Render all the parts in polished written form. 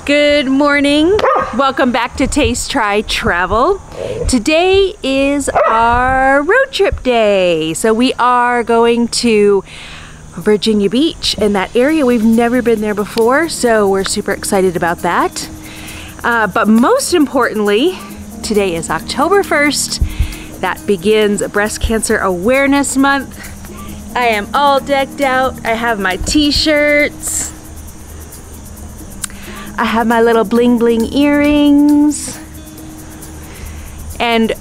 Good morning. Welcome back to Taste, Try, Travel. Today is our road trip day. So we are going to Virginia Beach, in that area. We've never been there before, so we're super excited about that. But most importantly, today is October 1st. That begins Breast Cancer Awareness Month. I am all decked out. I have my t-shirts. I have my little bling bling earrings. And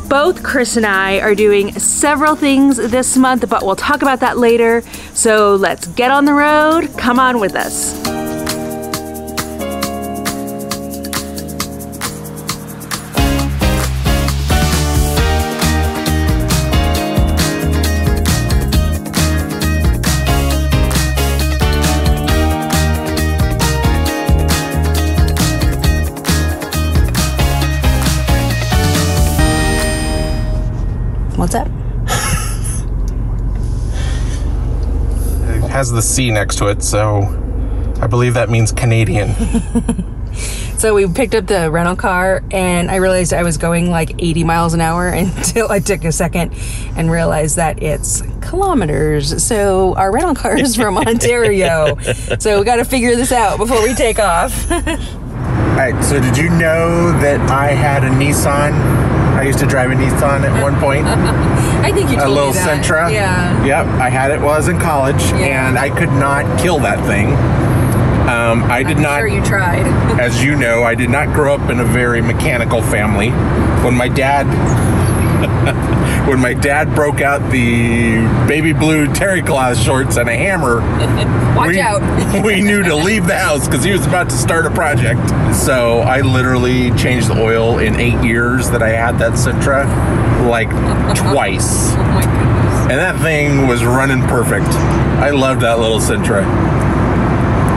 both Chris and I are doing several things this month, but we'll talk about that later. So let's get on the road. Come on with us. What's up? It has the C next to it, so I believe that means Canadian. So we picked up the rental car and I realized I was going like 80 miles an hour until I took a second and realized that it's kilometers. So our rental car is from Ontario. So we got to figure this out before we take off. All right, so did you know that I had a Nissan? I used to drive a Nissan at one point. I think you told me that. A little Sentra. Yeah. Yep, I had it while I was in college, and I could not kill that thing. I did not. I'm sure you tried. As you know, I did not grow up in a very mechanical family. When my dad broke out the baby blue terry cloth shorts and a hammer, Watch out. We knew to leave the house because he was about to start a project. So I literally changed the oil in 8 years that I had that Sentra, like twice. Oh my goodness. And that thing was running perfect. I loved that little Sentra.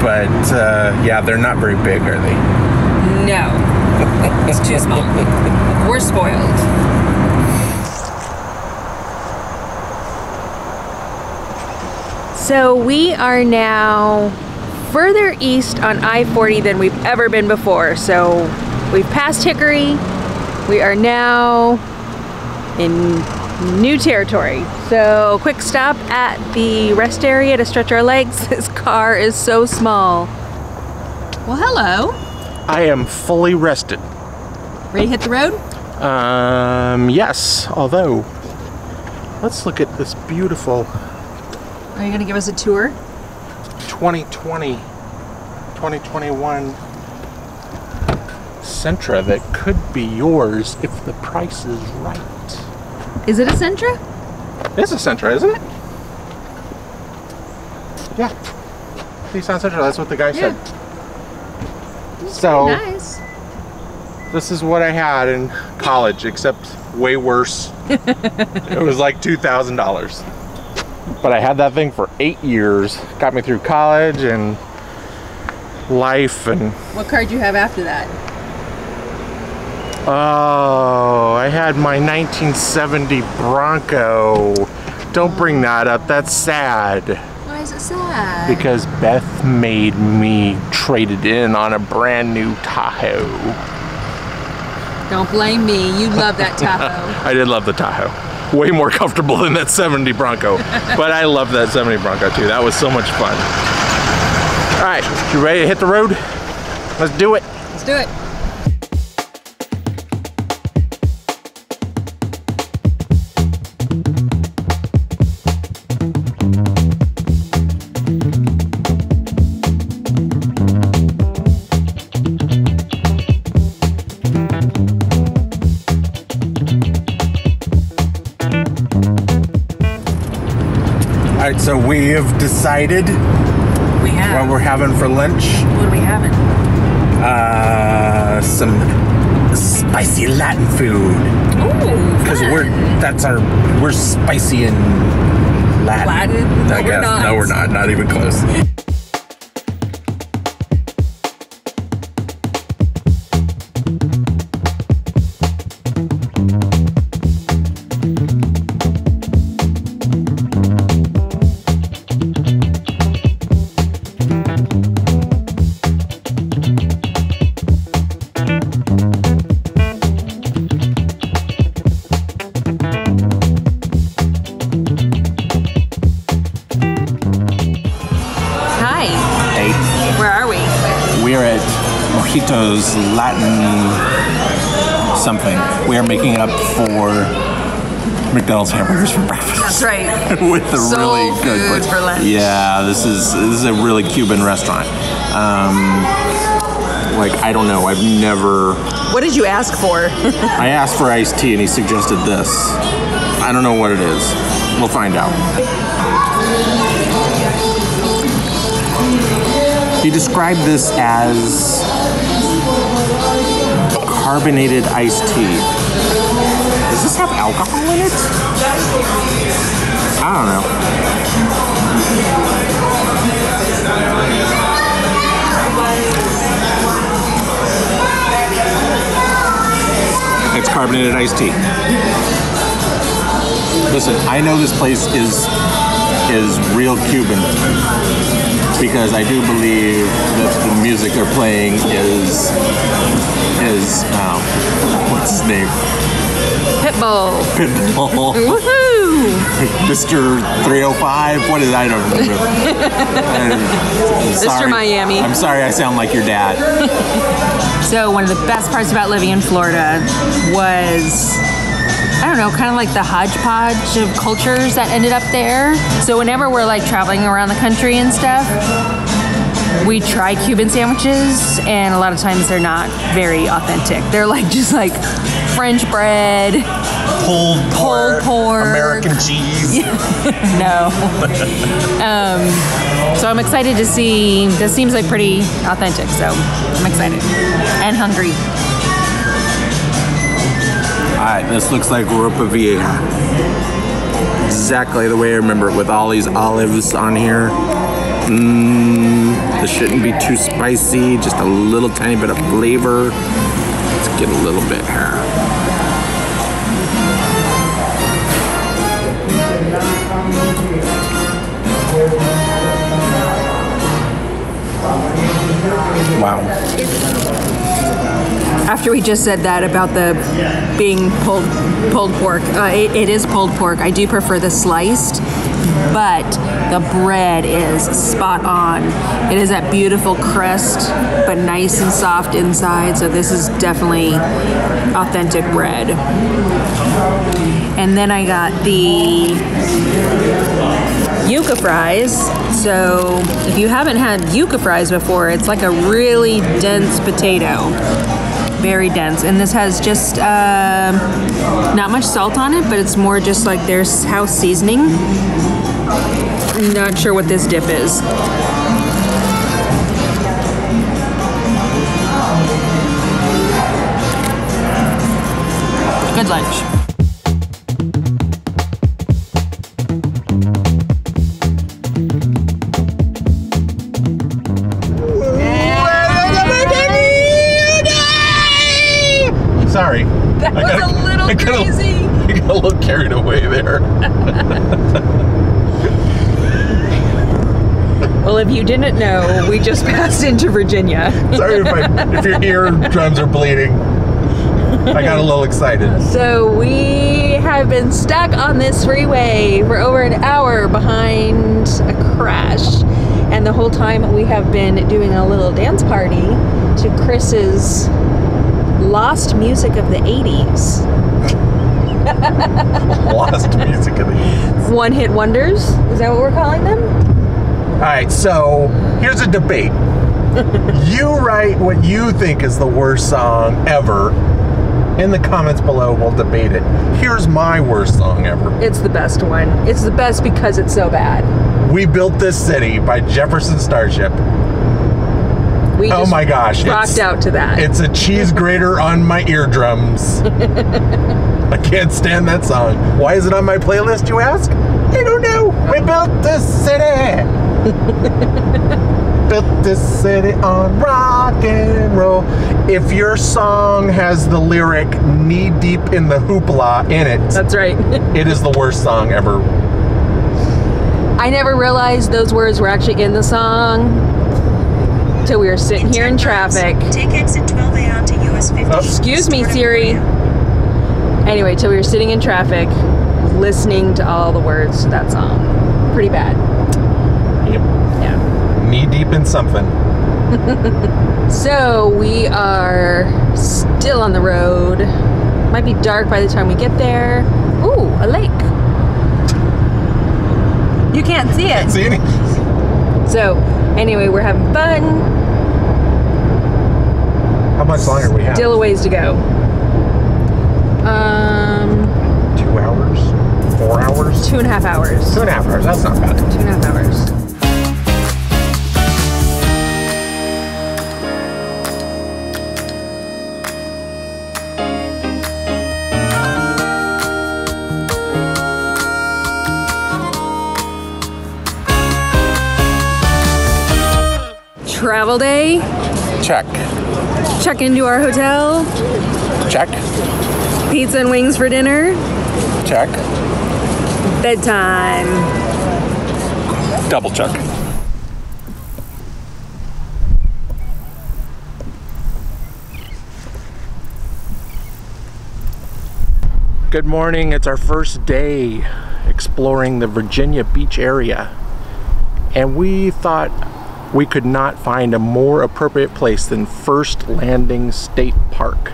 But yeah, they're not very big, are they? No. It's too small. We're spoiled. So we are now further east on I-40 than we've ever been before. So we've passed Hickory. We are now in new territory. So quick stop at the rest area to stretch our legs. This car is so small. Well, hello. I am fully rested. Ready to hit the road? Yes, although, let's look at this beautiful Are you gonna give us a tour? 2020, 2021 Sentra that could be yours if the price is right. Is it a Sentra? It's a Sentra, isn't it? Yeah. Nissan Sentra, that's what the guy said. So, nice. this is what I had in college, except way worse. It was like $2,000. But I had that thing for 8 years. Got me through college and life and... What car did you have after that? Oh, I had my 1970 Bronco. Don't bring that up, that's sad. Why is it sad? Because Beth made me trade it in on a brand new Tahoe. Don't blame me, you love that Tahoe. I did love the Tahoe. Way more comfortable than that 70 Bronco. But I love that 70 Bronco too. That was so much fun. All right, you ready to hit the road? Let's do it. Let's do it. All right, so we have decided what we're having for lunch. What are we having? Some spicy Latin food. Ooh, Because we're spicy and Latin. Latin? No, we're not. No, we're not. Not even close. We are at Mojitos Latin something. We are making up for McDonald's hamburgers for breakfast. That's right. With the Soul really good food place. for lunch. Yeah, this is a really Cuban restaurant. Like, I don't know, I've never... What did you ask for? I asked for iced tea and he suggested this. I don't know what it is. We'll find out. He described this as carbonated iced tea. Does this have alcohol in it? I don't know. It's carbonated iced tea. Listen, I know this place is real Cuban because I do believe that the music they're playing is what's his name? Pitbull. Pitbull. Woohoo! Mr. 305. What is I don't remember. Mr. Miami. I'm sorry I sound like your dad. So one of the best parts about living in Florida was, I don't know, kind of like the hodgepodge of cultures that ended up there. So whenever we're like traveling around the country and stuff, we try Cuban sandwiches, and a lot of times they're not very authentic. They're like just like French bread, Pulled pork, American cheese. No. So I'm excited to see. This seems like pretty authentic, so I'm excited and hungry. All right, this looks like Ropa Vieja. Exactly the way I remember it, with all these olives on here. This shouldn't be too spicy, just a little tiny bit of flavor. Let's get a little bit here. Wow. After we just said that about the being pulled pork, it is pulled pork. I do prefer the sliced, but the bread is spot on. It is that beautiful crust, but nice and soft inside. So this is definitely authentic bread. And then I got the yuca fries. So if you haven't had yuca fries before, it's like a really dense potato. Very dense, and this has just not much salt on it, but it's more just like their house seasoning. I'm not sure what this dip is. Good lunch. Sorry. That was a little crazy. I got a little carried away there. Well, if you didn't know, we just passed into Virginia. Sorry if your eardrums are bleeding. I got a little excited. So we have been stuck on this freeway for over an hour behind a crash. And the whole time we have been doing a little dance party to Chris's lost music of the 80s. Lost music of the 80s. One-hit wonders? Is that what we're calling them? Alright, so here's a debate. You write what you think is the worst song ever. In the comments below, we'll debate it. Here's my worst song ever. It's the best one. It's the best because it's so bad. We Built This City by Jefferson Starship. We just my gosh. rocked out to that. It's a cheese grater on my eardrums. I can't stand that song. Why is it on my playlist, you ask? I don't know. We built this city. Built this city on rock and roll. If your song has the lyric knee deep in the hoopla in it, That's right. it is the worst song ever. I never realized those words were actually in the song till we were sitting here in traffic. Take exit 12A onto US 50. Excuse me, Siri. Anyway, till we were sitting in traffic, listening to all the words to that song. Pretty bad. Yep. Yeah. Knee deep in something. So we are still on the road. Might be dark by the time we get there. Ooh, a lake. You can't see it. Can't see any. So anyway, we're having fun. How much longer do we have? Still a ways to go. 2 hours? 4 hours? 2.5 hours. 2.5 hours, that's not bad. 2.5 hours. Travel day. Check. Check into our hotel. Check. Pizza and wings for dinner. Check. Bedtime. Double check. Good morning. It's our first day exploring the Virginia Beach area, and we thought we could not find a more appropriate place than First Landing State Park.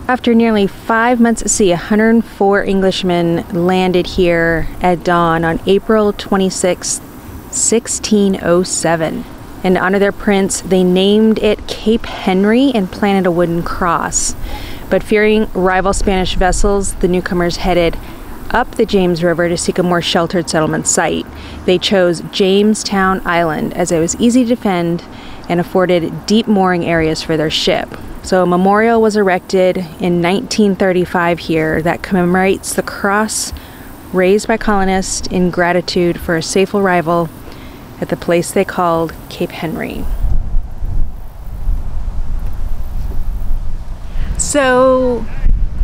After nearly 5 months at sea, 104 Englishmen landed here at dawn on April 26, 1607. And to honor their prince, they named it Cape Henry and planted a wooden cross. But fearing rival Spanish vessels, the newcomers headed up the James River to seek a more sheltered settlement site. They chose Jamestown Island as it was easy to defend and afforded deep mooring areas for their ship. So a memorial was erected in 1935 here that commemorates the cross raised by colonists in gratitude for a safe arrival at the place they called Cape Henry. So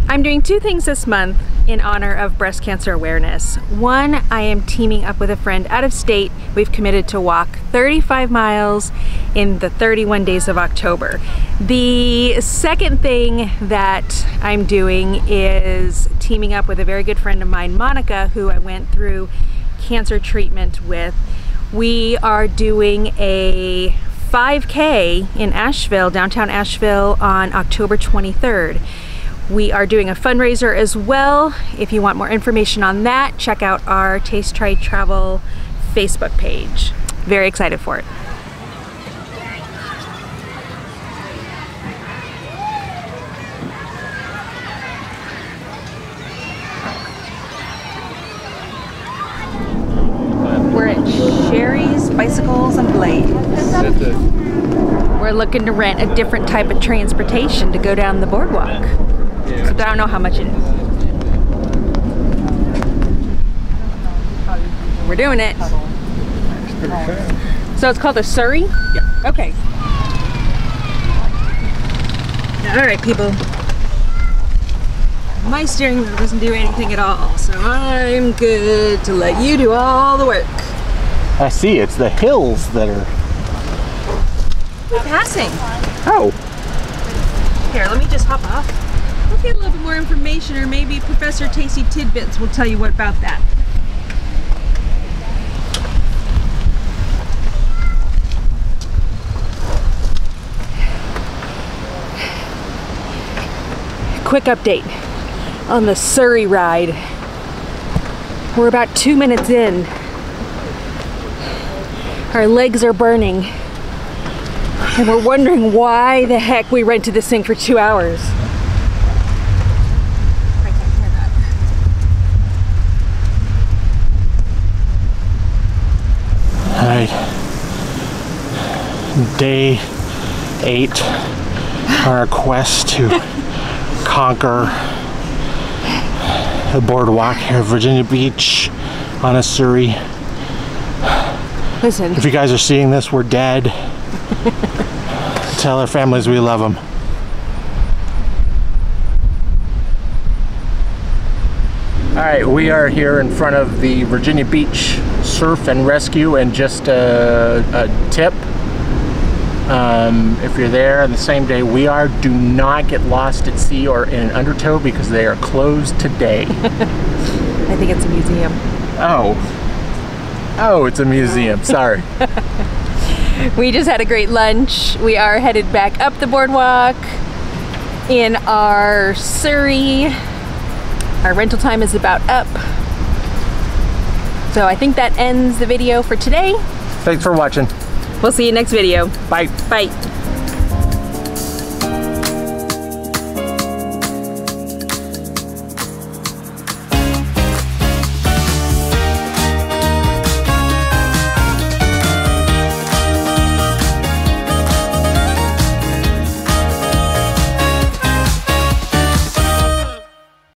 I'm doing 2 things this month in honor of breast cancer awareness. One, I am teaming up with a friend out of state. We've committed to walk 35 miles in the 31 days of October. The second thing that I'm doing is teaming up with a very good friend of mine, Monica, who I went through cancer treatment with. We are doing a 5K in Asheville, downtown Asheville, on October 23rd. We are doing a fundraiser as well. If you want more information on that, check out our Taste Try Travel Facebook page. Very excited for it. We're at Sherry's Bicycles and Blades. We're looking to rent a different type of transportation to go down the boardwalk. So I don't know how much it is. We're doing it. So it's called a Surrey? Yeah. Okay. All right, people. My steering wheel doesn't do anything at all, so I'm good to let you do all the work. I see, it's the hills that are... We're passing. Oh. Here, let me just hop off. Let's get a little bit more information, or maybe Professor Tasty Tidbits will tell you what about that. Quick update on the Surrey ride. We're about 2 minutes in. Our legs are burning. And we're wondering why the heck we rented this thing for 2 hours. I can't hear that. All right. Day 8 on our quest to conquer the boardwalk here at Virginia Beach on a Surrey. Listen. If you guys are seeing this, we're dead. Tell our families we love them. All right, we are here in front of the Virginia Beach Surf and Rescue, and just a tip. If you're there on the same day we are, do not get lost at sea or in an undertow because they are closed today. I think it's a museum. Oh, it's a museum, sorry. We just had a great lunch. We are headed back up the boardwalk in our Surrey. Our rental time is about up. So I think that ends the video for today. Thanks for watching. We'll see you next video. Bye. Bye.